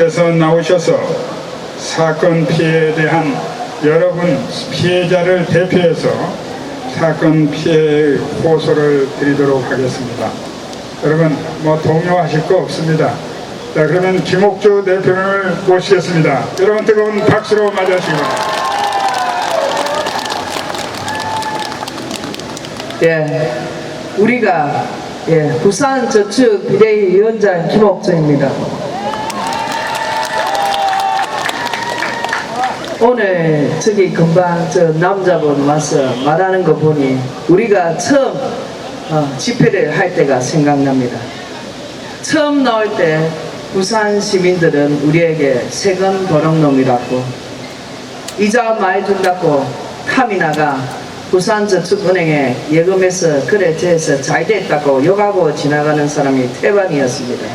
자리에서 나오셔서 사건 피해에 대한 여러분 피해자를 대표해서 사건 피해 호소를 드리도록 하겠습니다. 여러분 동요하실 거 없습니다. 자, 그러면 김옥주 대표를 모시겠습니다. 여러분 뜨거운 박수로 맞이하시기 바랍니다. 예, 우리가 부산저축 비대위원장 김옥주입니다. 오늘 저기 금방 저 남자분 와서 말하는 거 보니 우리가 처음 집회를 할 때가 생각납니다. 처음 나올 때 부산 시민들은 우리에게 세금 도둑놈이라고 이자 많이 준다고 카미나가 부산저축은행에 예금해서 그래 저해서 잘 됐다고 욕하고 지나가는 사람이 태반이었습니다.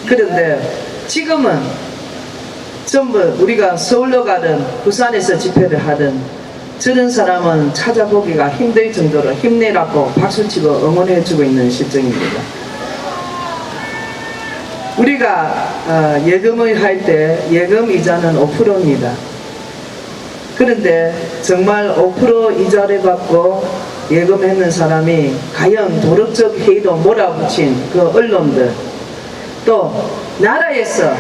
그런데 지금은 전부 우리가 서울로 가든 부산에서 집회를 하든 저런 사람은 찾아보기가 힘들 정도로 힘내라고 박수치고 응원해주고 있는 실정입니다. 우리가 예금을 할 때 예금 이자는 5%입니다. 그런데 정말 5% 이자를 받고 예금했는 사람이 과연 도덕적 해이도 몰아붙인 그 언론들, 또 나라에서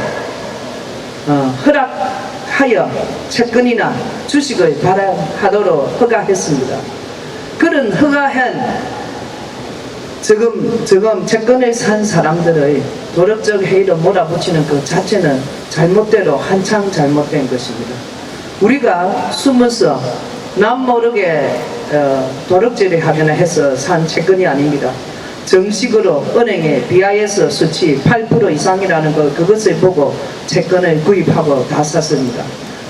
허락하여 채권이나 주식을 발행하도록 허가했습니다. 그런 허가한 지금 채권을 산 사람들의 도덕적 해이를 몰아붙이는 그 자체는 잘못대로 한창 잘못된 것입니다. 우리가 숨어서 남 모르게 도둑질을 하거나 해서 산 채권이 아닙니다. 정식으로 은행에 BIS 수치 8% 이상이라는 그것을 보고 채권을 구입하고 다 샀습니다.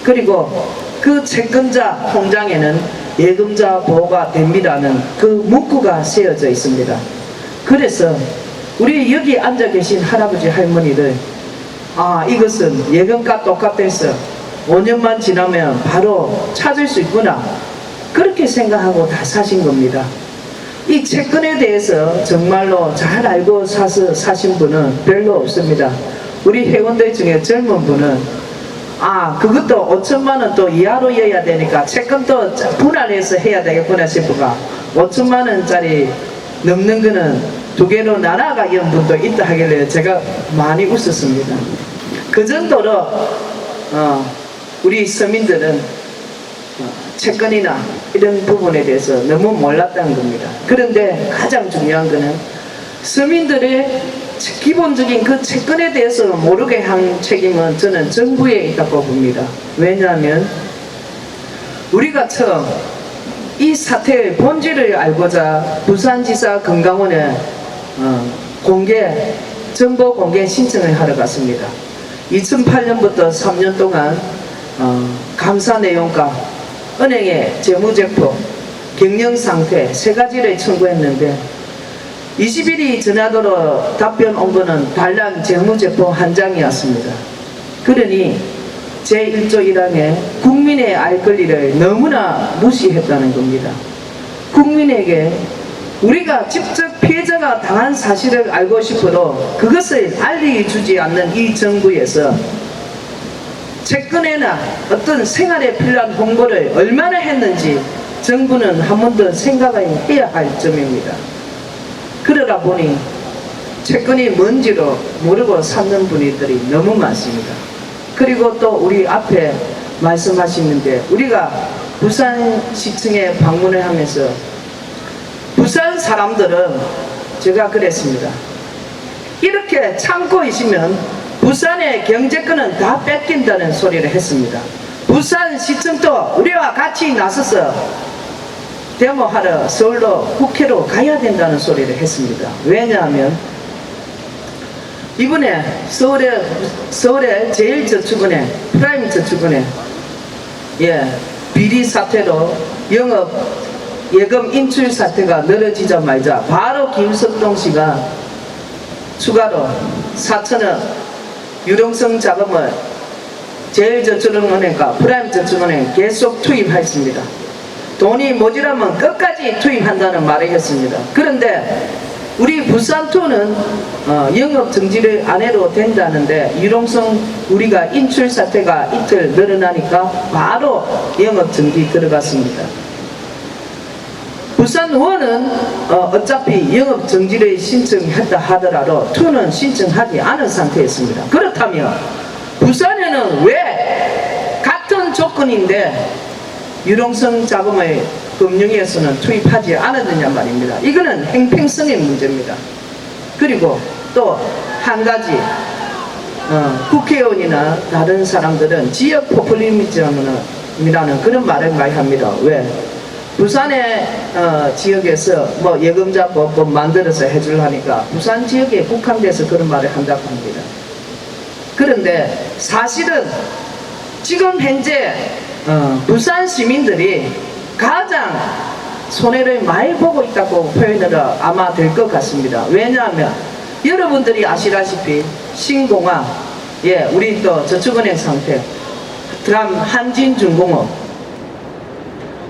그리고 그 채권자 통장에는 예금자 보호가 됩니다는 그 문구가 쓰여져 있습니다. 그래서 우리 여기 앉아 계신 할아버지 할머니들, 이것은 예금과 똑같아서 5년만 지나면 바로 찾을 수 있구나, 그렇게 생각하고 다 사신 겁니다. 이 채권에 대해서 정말로 잘 알고 사신 분은 별로 없습니다. 우리 회원들 중에 젊은 분은 그것도 5천만 원 또 이하로 이어야 되니까 채권도 분할해서 해야 되겠구나 싶어가 5천만 원짜리 넘는 거는 2개로 나눠가 이런 분도 있다 하길래 제가 많이 웃었습니다. 그 정도로 우리 서민들은 채권이나 이런 부분에 대해서 너무 몰랐다는 겁니다. 그런데 가장 중요한 것은 서민들의 기본적인 그 채권에 대해서 모르게 한 책임은 저는 정부에 있다고 봅니다. 왜냐하면 우리가 처음 이 사태의 본질을 알고자 부산지사 금강원에 정보 공개 신청을 하러 갔습니다. 2008년부터 3년 동안 감사 내용과 은행의 재무제표, 경영상태 3가지를 청구했는데 20일이 지나도록 답변 온 거는 단란 재무제표 1장이었습니다. 그러니 제1조 1항에 국민의 알 권리를 너무나 무시했다는 겁니다. 국민에게 우리가 직접 피해자가 당한 사실을 알고 싶어도 그것을 알려주지 않는 이 정부에서 채권이나 어떤 생활에 필요한 홍보를 얼마나 했는지 정부는 한 번 더 생각을 해야 할 점입니다. 그러다 보니 채권이 뭔지도 모르고 찾는 분들이 너무 많습니다. 그리고 또 우리 앞에 말씀하시는데 우리가 부산시청에 방문을 하면서 부산 사람들은 제가 그랬습니다. 이렇게 참고 있으면 부산의 경제권은 다 뺏긴다는 소리를 했습니다. 부산시청도 우리와 같이 나서서 데모하러 서울로 국회로 가야 된다는 소리를 했습니다. 왜냐하면 이번에 서울의 제1저축은행, 프라임저축은행 비리 사태로 영업 예금 인출 사태가 늘어지자마자 바로 김석동 씨가 추가로 4천억 유동성 자금을 제1저축은행과 프라임저축은행 계속 투입했습니다. 돈이 모자라면 끝까지 투입한다는 말을 했습니다. 그런데 우리 부산투는 영업 정지를 안 해도 된다는데 유동성 우리가 인출 사태가 이틀 늘어나니까 바로 영업 정지 들어갔습니다. 부산1은 어차피 영업 정지를 신청했다 하더라도 2는 신청하지 않은 상태였습니다. 그렇다면 부산에는 왜 같은 조건인데 유동성 자금을 금융위에서는 투입하지 않았느냐 말입니다. 이거는 행평성의 문제입니다. 그리고 또 한 가지 국회의원이나 다른 사람들은 지역 포퓰리즘이라는 그런 말을 많이 합니다. 왜? 부산의 지역에서 뭐 예금자법 만들어서 해주려니까 부산 지역에 국한돼서 그런 말을 한다고 합니다. 그런데 사실은 지금 현재 부산 시민들이 가장 손해를 많이 보고 있다고 표현을 아마 될 것 같습니다. 왜냐하면 여러분들이 아시다시피 신공항, 우리 또 저축은행 상태, 그다음 한진중공업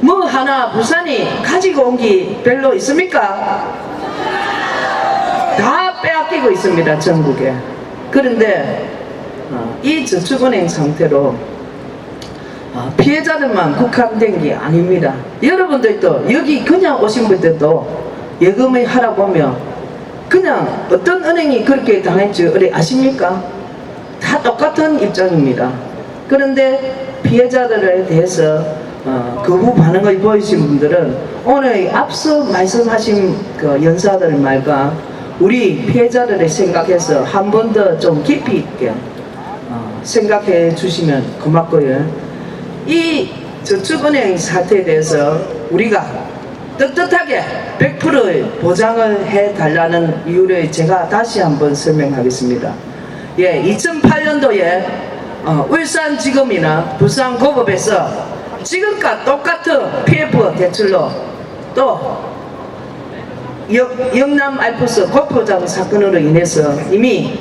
뭐 하나 부산이 가지고 온 게 별로 있습니까? 다 빼앗기고 있습니다, 전국에. 그런데 이 저축은행 상태로 피해자들만 국한된 게 아닙니다. 여러분들도 여기 그냥 오신 분들도 예금을 하라 보면 그냥 어떤 은행이 그렇게 당했지 아십니까? 다 똑같은 입장입니다. 그런데 피해자들에 대해서 거부 반응을 보이신 분들은 오늘 앞서 말씀하신 그 연사들 말과 우리 피해자들을 생각해서 한 번 더 좀 깊이 있게 생각해 주시면 고맙고요. 이 저축은행 사태에 대해서 우리가 떳떳하게 100% 보장을 해달라는 이유를 제가 다시 한번 설명하겠습니다. 2008년도에 울산지검이나 부산고법에서 지금과 똑같은 PF 대출로 또 영남 알프스 골프장 사건으로 인해서 이미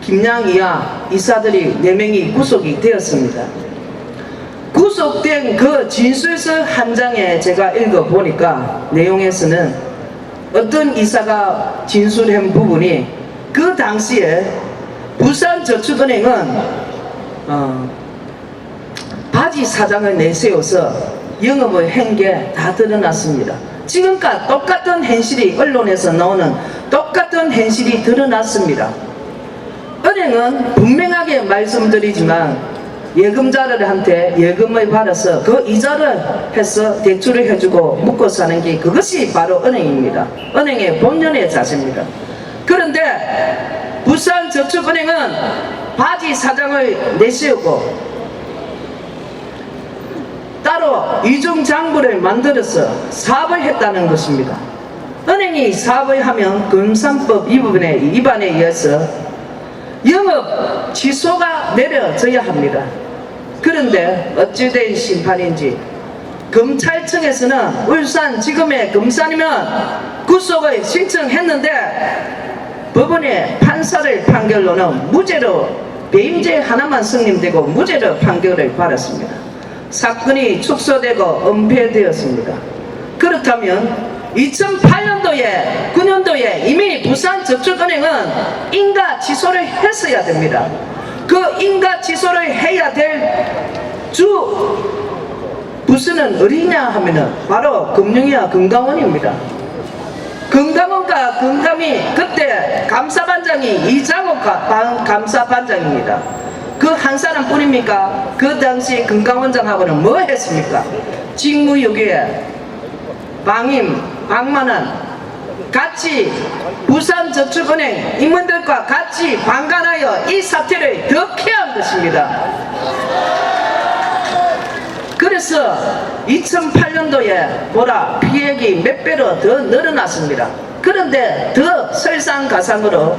김양 이하 이사들이 4명이 구속이 되었습니다. 구속된 그 진술서 한 장에 제가 읽어보니까 내용에서는 어떤 이사가 진술한 부분이 그 당시에 부산저축은행은 바지 사장을 내세워서 영업을 한 게 다 드러났습니다. 지금과 똑같은 현실이 언론에서 나오는 똑같은 현실이 드러났습니다. 은행은 분명하게 말씀드리지만 예금자들한테 예금을 받아서 그 이자를 해서 대출을 해주고 먹고 사는 게 그것이 바로 은행입니다. 은행의 본연의 자세입니다. 그런데 부산저축은행은 바지 사장을 내세우고 따로 이중장부를 만들어서 사업을 했다는 것입니다. 은행이 사업을 하면 금산법 위반에 의해서 영업 취소가 내려져야 합니다. 그런데 어찌된 심판인지 검찰청에서는 울산지검의 검사이면 구속을 신청했는데 법원의 판사를 판결로는 무죄로 배임죄 하나만 승인되고 무죄로 판결을 받았습니다. 사건이 축소되고 은폐되었습니다. 그렇다면 2008년도에 9년도에 이미 부산저축은행은 인가 취소를 했어야 됩니다. 그 인가 취소를 해야 될 부서는 어디냐 하면은 바로 금융위와 금감원입니다. 금감원과 금감이 그때 감사반장이 이장욱 감사반장입니다. 그 한 사람 뿐입니까? 그 당시 금감원장하고는 뭐 했습니까? 직무유기에 방임, 방만한 같이 부산저축은행 임원들과 같이 방관하여 이 사태를 덮게 한 것입니다. 그래서 2008년도에 보라 피해액이 몇 배로 더 늘어났습니다. 그런데 더 설상가상으로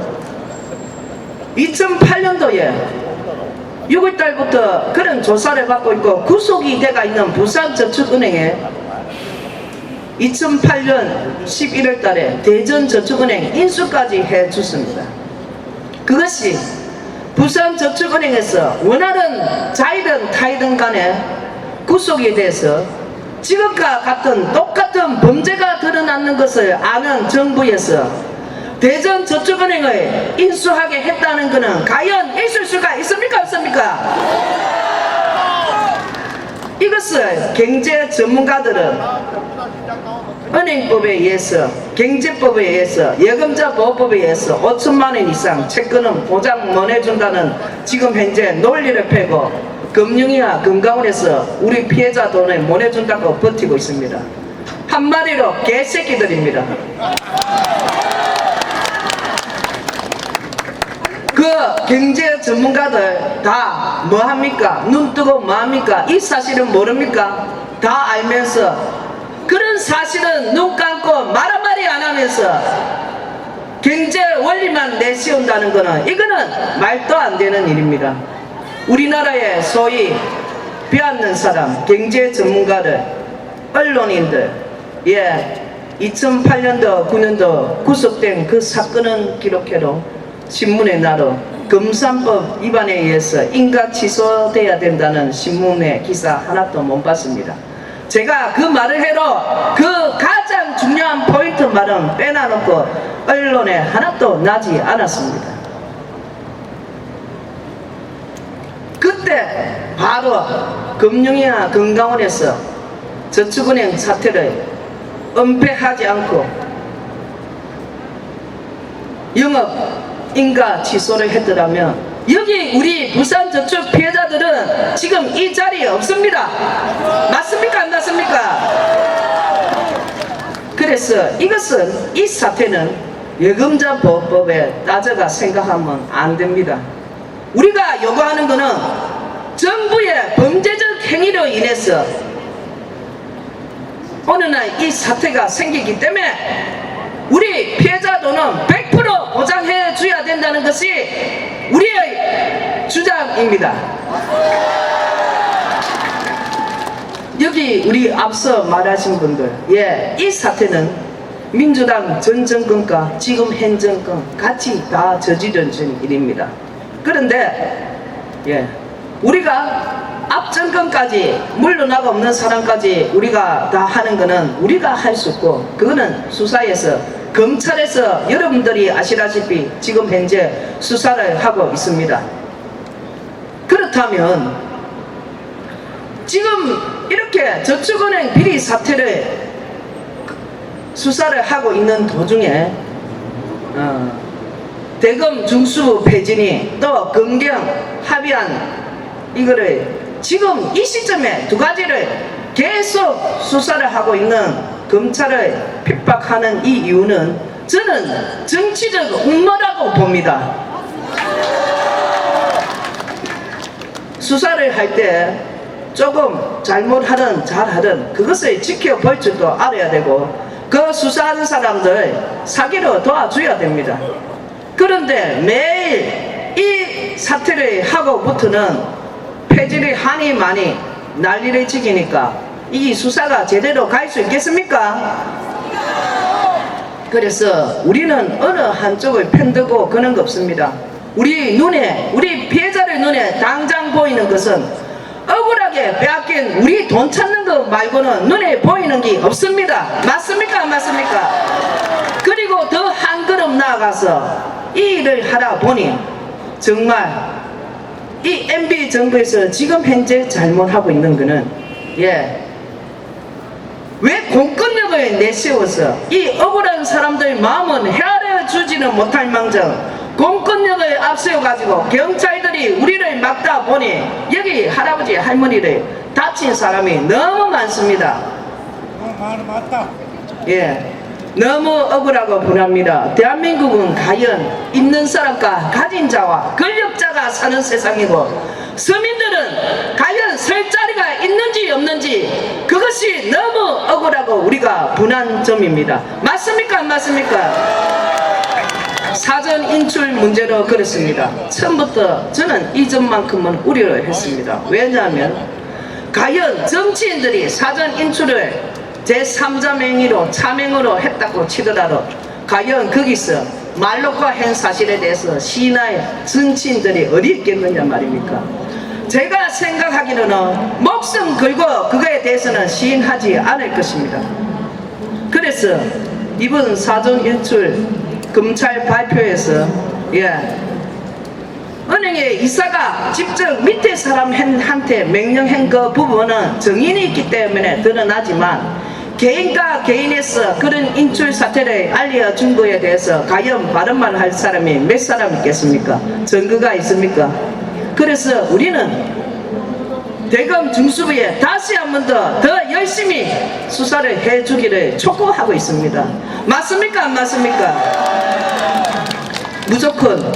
2008년도에 6월달부터 그런 조사를 받고 있고 구속이 돼가 있는 부산저축은행에 2008년 11월달에 대전저축은행 인수까지 해줬습니다. 그것이 부산저축은행에서 원하는 자이든 타이든 간에 구속에 대해서 지금과 같은 똑같은 범죄가 드러나는 것을 아는 정부에서 대전 저축은행을 인수하게 했다는 것은 과연 있을 수가 있습니까 없습니까? 이것을 경제 전문가들은 은행법에 의해서, 경제법에 의해서, 예금자 보호법에 의해서 5천만 원 이상 채권은 보장 못 해준다는 지금 현재 논리를 펴고 금융위와 금감원에서 우리 피해자 돈을 못 해준다고 버티고 있습니다. 한마디로 개새끼들입니다. 그 경제 전문가들 다 뭐합니까? 눈 뜨고 뭐합니까? 이 사실은 모릅니까? 다 알면서 그런 사실은 눈 감고 말 한마디 안 하면서 경제 원리만 내세운다는 거는 이거는 말도 안 되는 일입니다. 우리나라의 소위 빼앗는 사람, 경제 전문가들, 언론인들, 2008년도 9년도 구속된 그 사건은 기록해도 신문에 나로 검산법 위반에 의해서 인가 취소돼야 된다는 신문의 기사 하나도 못 봤습니다. 제가 그 말을 해도 그 가장 중요한 포인트 말은 빼놔놓고 언론에 하나도 나지 않았습니다. 그때 바로 금융위와 금감원에서 저축은행 사태를 은폐하지 않고 영업 인가 취소를 했더라면 여기 우리 부산저축 피해자들은 지금 이 자리에 없습니다. 맞습니까 안 맞습니까? 그래서 이것은 이 사태는 예금자 보호법에 따져가 생각하면 안 됩니다. 우리가 요구하는 것은 정부의 범죄적 행위로 인해서 어느 날 이 사태가 생기기 때문에 우리 피해자 돈은 100% 보장해 줘야 된다는 것이 우리의 주장입니다. 여기 우리 앞서 말하신 분들, 이 사태는 민주당 전 정권과 지금 현 정권 같이 다 저지른 일입니다. 그런데 우리가 앞 정권까지 물러나가 없는 사람까지 우리가 다 하는 거는 우리가 할 수 없고, 그거는 수사에서 검찰에서 여러분들이 아시다시피 지금 현재 수사를 하고 있습니다. 그렇다면 지금 이렇게 저축은행 비리 사태를 수사를 하고 있는 도중에 대검 중수 배진이 또 검경 합의안 이거를 지금 이 시점에 두 가지를 계속 수사를 하고 있는 검찰을 핍박하는 이 이유는 저는 정치적 음모라고 봅니다. 수사를 할 때 조금 잘못하든 잘하든 그것을 지켜볼 줄도 알아야 되고, 그 수사하는 사람들 사기로 도와줘야 됩니다. 그런데 매일 이 사태를 하고부터는 폐질이 한이 많이 난리를 지기니까 이 수사가 제대로 갈 수 있겠습니까? 그래서 우리는 어느 한쪽을 편들고 그런 거 없습니다. 우리 눈에, 우리 피해자의 눈에 당장 보이는 것은 억울하게 빼앗긴 우리 돈 찾는 거 말고는 눈에 보이는 게 없습니다. 맞습니까 안 맞습니까? 그리고 더 한 걸음 나아가서 이 일을 하다 보니 정말 이 MB 정부에서 지금 현재 잘못하고 있는 거는 왜 공권력을 내세워서 이 억울한 사람들 마음은 헤아려 주지는 못할 망정 공권력을 앞세워가지고 경찰들이 우리를 막다 보니 여기 할아버지 할머니를 다친 사람이 너무 많습니다. 맞다. 너무 억울하고 분합니다. 대한민국은 과연 있는 사람과 가진 자와 권력자가 사는 세상이고, 서민들은 과연 설 자리가 있는지 없는지 그것이 너무 억울하고 우리가 분한 점입니다. 맞습니까 안 맞습니까? 사전 인출 문제로 그렇습니다. 처음부터 저는 이 점만큼은 우려를 했습니다. 왜냐하면 과연 정치인들이 사전 인출을 제3자 명의로 차명으로 했다고 치더라도 과연 거기서 말로과 한 사실에 대해서 시인할 정치인들이 어디 있겠느냐 말입니까? 제가 생각하기로는 목숨 걸고 그거에 대해서는 시인하지 않을 것입니다. 그래서 이번 사전 인출 검찰 발표에서 은행에 이사가 직접 밑에 사람한테 명령한 그 부분은 정인이 있기 때문에 드러나지만 개인과 개인에서 그런 인출 사태를 알려준 거에 대해서 과연 바른 말 할 사람이 몇 사람 있겠습니까? 증거가 있습니까? 그래서 우리는 대검 중수부에 다시 한 번 더 열심히 수사를 해주기를 촉구하고 있습니다. 맞습니까? 안 맞습니까? 무조건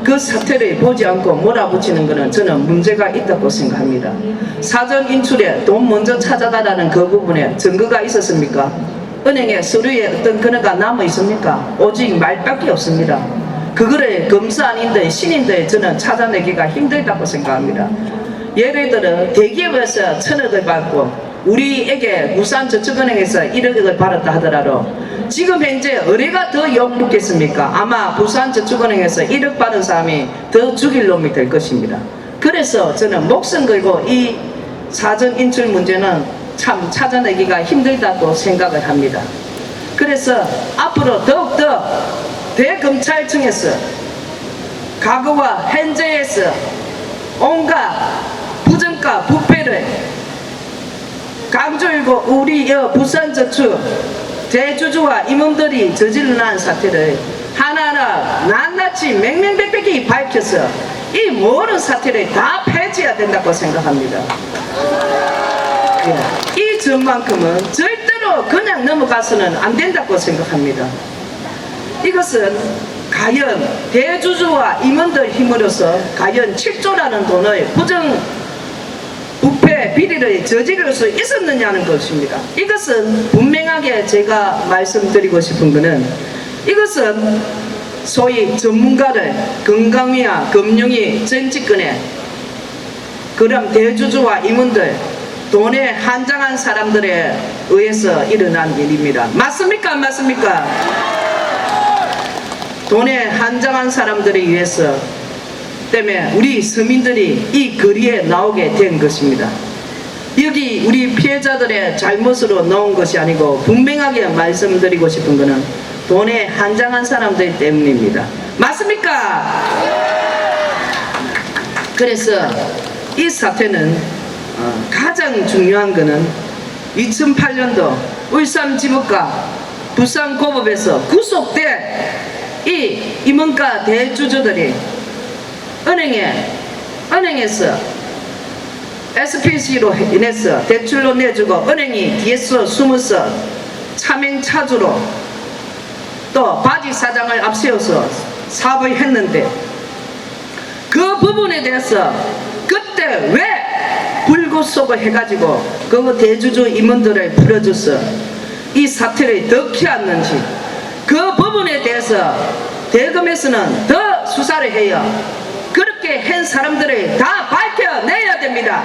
그 사태를 보지 않고 몰아붙이는 것은 저는 문제가 있다고 생각합니다. 사전 인출에 돈 먼저 찾아가라는 그 부분에 증거가 있었습니까? 은행에 서류에 어떤 근거가 남아 있습니까? 오직 말밖에 없습니다. 그거를 검사인들 신인들 저는 찾아내기가 힘들다고 생각합니다. 예를 들어 대기업에서 1,000억을 받고 우리에게 부산저축은행에서 1억을 받았다 하더라도 지금 현재 어디가 더 욕먹겠습니까? 아마 부산저축은행에서 1억 받은 사람이 더 죽일 놈이 될 것입니다. 그래서 저는 목숨 걸고 이 사전 인출 문제는 참 찾아내기가 힘들다고 생각을 합니다. 그래서 앞으로 더욱더 대검찰청에서 과거와 현재에서 온갖 부정과 부패를 강조하고 우리 부산저축 대주주와 임원들이 저질러난 사태를 하나하나 낱낱이 맹맹백백히 밝혀서 이 모든 사태를 다 폐지해야 된다고 생각합니다. 이 점만큼은 절대로 그냥 넘어가서는 안 된다고 생각합니다. 이것은 과연 대주주와 임원들 힘으로서 과연 7조라는 돈을 부정 부패 비리를 저지를 수 있었느냐는 것입니다. 이것은 분명하게 제가 말씀드리고 싶은 것은 이것은 소위 전문가를 건강위와 금융위 정치권에 그럼 대주주와 임원들 돈에 한장한 사람들에 의해서 일어난 일입니다. 맞습니까? 안 맞습니까? 돈에 한장한 사람들에 의해서 때문에 우리 서민들이 이 거리에 나오게 된 것입니다. 여기 우리 피해자들의 잘못으로 나온 것이 아니고 분명하게 말씀드리고 싶은 것은 돈에 한장한 사람들 때문입니다. 맞습니까? 그래서 이 사태는 가장 중요한 것은 2008년도 울산지법과 부산고법에서 구속된 이 임원가 대주주들이 은행에서 SPC로 인해서 대출로 내주고 은행이 뒤에서 숨어서 차명차주로 또 바지 사장을 앞세워서 사업을 했는데 그 부분에 대해서 그때 왜 불구속을 해가지고 그 대주주 임원들을 풀어줘서 이 사태를 더 키웠는지 그 부분에 대해서 대검에서는 더 수사를 해요. 그렇게 한 사람들을 다 밝혀내야 됩니다.